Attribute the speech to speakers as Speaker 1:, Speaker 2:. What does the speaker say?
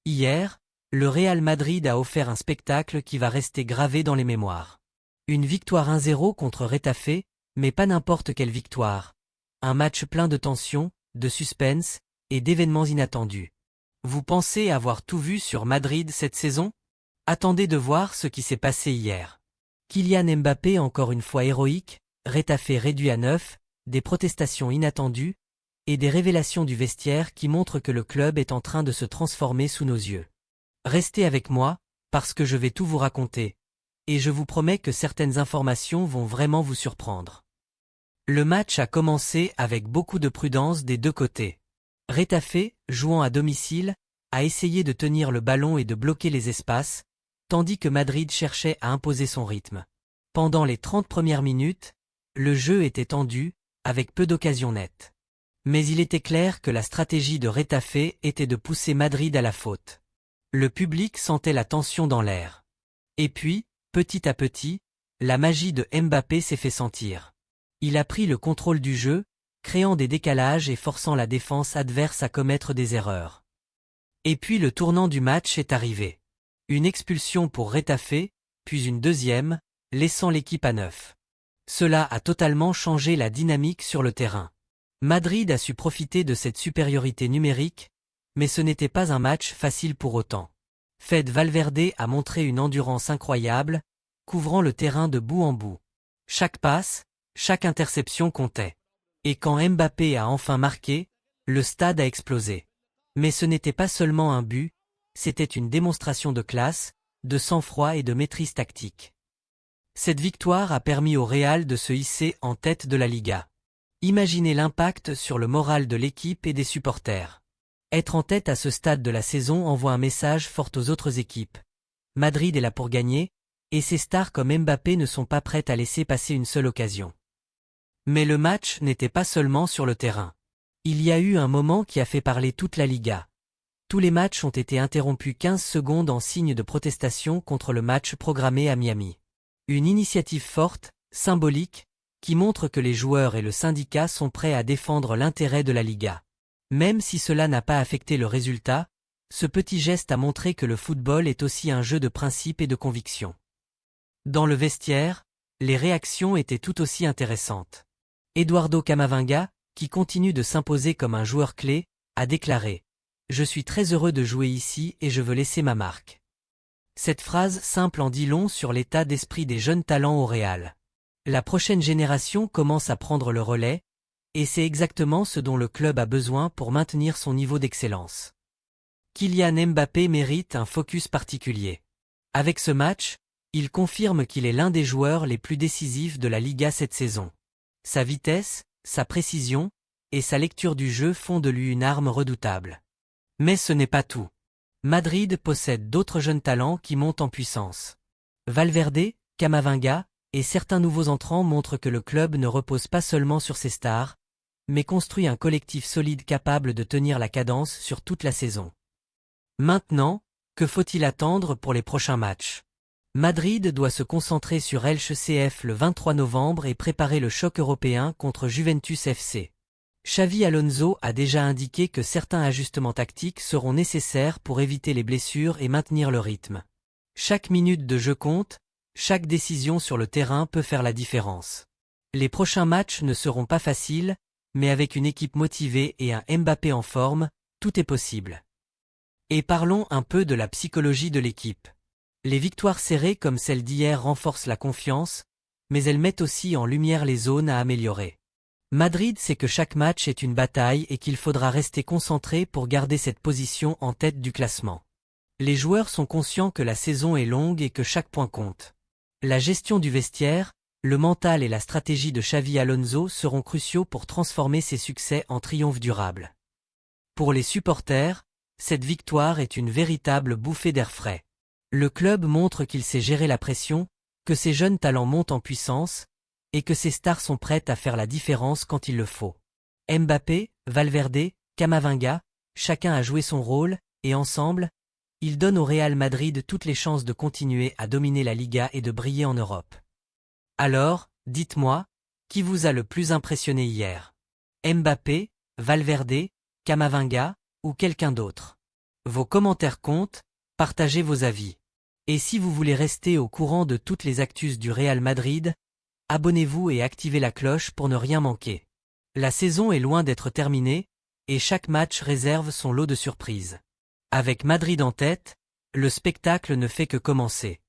Speaker 1: Hier, le Real Madrid a offert un spectacle qui va rester gravé dans les mémoires. Une victoire 1-0 contre Retafe, mais pas n'importe quelle victoire. Un match plein de tension, de suspense et d'événements inattendus. Vous pensez avoir tout vu sur Madrid cette saison? Attendez de voir ce qui s'est passé hier. Kylian Mbappé encore une fois héroïque, Retafe réduit à 9, des protestations inattendues, et des révélations du vestiaire qui montrent que le club est en train de se transformer sous nos yeux. Restez avec moi, parce que je vais tout vous raconter. Et je vous promets que certaines informations vont vraiment vous surprendre. Le match a commencé avec beaucoup de prudence des deux côtés. Retafe, jouant à domicile, a essayé de tenir le ballon et de bloquer les espaces, tandis que Madrid cherchait à imposer son rythme. Pendant les 30 premières minutes, le jeu était tendu, avec peu d'occasions nettes. Mais il était clair que la stratégie de Retafe était de pousser Madrid à la faute. Le public sentait la tension dans l'air. Et puis, petit à petit, la magie de Mbappé s'est fait sentir. Il a pris le contrôle du jeu, créant des décalages et forçant la défense adverse à commettre des erreurs. Et puis le tournant du match est arrivé. Une expulsion pour Retafe, puis une deuxième, laissant l'équipe à 9. Cela a totalement changé la dynamique sur le terrain. Madrid a su profiter de cette supériorité numérique, mais ce n'était pas un match facile pour autant. Fede Valverde a montré une endurance incroyable, couvrant le terrain de bout en bout. Chaque passe, chaque interception comptait. Et quand Mbappé a enfin marqué, le stade a explosé. Mais ce n'était pas seulement un but, c'était une démonstration de classe, de sang-froid et de maîtrise tactique. Cette victoire a permis au Real de se hisser en tête de la Liga. Imaginez l'impact sur le moral de l'équipe et des supporters. Être en tête à ce stade de la saison envoie un message fort aux autres équipes. Madrid est là pour gagner, et ses stars comme Mbappé ne sont pas prêtes à laisser passer une seule occasion. Mais le match n'était pas seulement sur le terrain. Il y a eu un moment qui a fait parler toute la Liga. Tous les matchs ont été interrompus 15 secondes en signe de protestation contre le match programmé à Miami. Une initiative forte, symbolique, qui montre que les joueurs et le syndicat sont prêts à défendre l'intérêt de la Liga. Même si cela n'a pas affecté le résultat, ce petit geste a montré que le football est aussi un jeu de principe et de conviction. Dans le vestiaire, les réactions étaient tout aussi intéressantes. Eduardo Camavinga, qui continue de s'imposer comme un joueur clé, a déclaré « Je suis très heureux de jouer ici et je veux laisser ma marque ». Cette phrase simple en dit long sur l'état d'esprit des jeunes talents au Real. La prochaine génération commence à prendre le relais, et c'est exactement ce dont le club a besoin pour maintenir son niveau d'excellence. Kylian Mbappé mérite un focus particulier. Avec ce match, il confirme qu'il est l'un des joueurs les plus décisifs de la Liga cette saison. Sa vitesse, sa précision et sa lecture du jeu font de lui une arme redoutable. Mais ce n'est pas tout. Madrid possède d'autres jeunes talents qui montent en puissance. Valverde, Camavinga et certains nouveaux entrants montrent que le club ne repose pas seulement sur ses stars, mais construit un collectif solide capable de tenir la cadence sur toute la saison. Maintenant, que faut-il attendre pour les prochains matchs? Madrid doit se concentrer sur Elche CF le 23 novembre et préparer le choc européen contre Juventus FC. Xavi Alonso a déjà indiqué que certains ajustements tactiques seront nécessaires pour éviter les blessures et maintenir le rythme. Chaque minute de jeu compte, chaque décision sur le terrain peut faire la différence. Les prochains matchs ne seront pas faciles, mais avec une équipe motivée et un Mbappé en forme, tout est possible. Et parlons un peu de la psychologie de l'équipe. Les victoires serrées comme celle d'hier renforcent la confiance, mais elles mettent aussi en lumière les zones à améliorer. Madrid sait que chaque match est une bataille et qu'il faudra rester concentré pour garder cette position en tête du classement. Les joueurs sont conscients que la saison est longue et que chaque point compte. La gestion du vestiaire, le mental et la stratégie de Xavi Alonso seront cruciaux pour transformer ces succès en triomphes durables. Pour les supporters, cette victoire est une véritable bouffée d'air frais. Le club montre qu'il sait gérer la pression, que ses jeunes talents montent en puissance, et que ses stars sont prêtes à faire la différence quand il le faut. Mbappé, Valverde, Camavinga, chacun a joué son rôle, et ensemble, ils donnent au Real Madrid toutes les chances de continuer à dominer la Liga et de briller en Europe. Alors, dites-moi, qui vous a le plus impressionné hier? Mbappé, Valverde, Camavinga, ou quelqu'un d'autre? Vos commentaires comptent, partagez vos avis. Et si vous voulez rester au courant de toutes les actus du Real Madrid, abonnez-vous et activez la cloche pour ne rien manquer. La saison est loin d'être terminée, et chaque match réserve son lot de surprises. Avec Madrid en tête, le spectacle ne fait que commencer.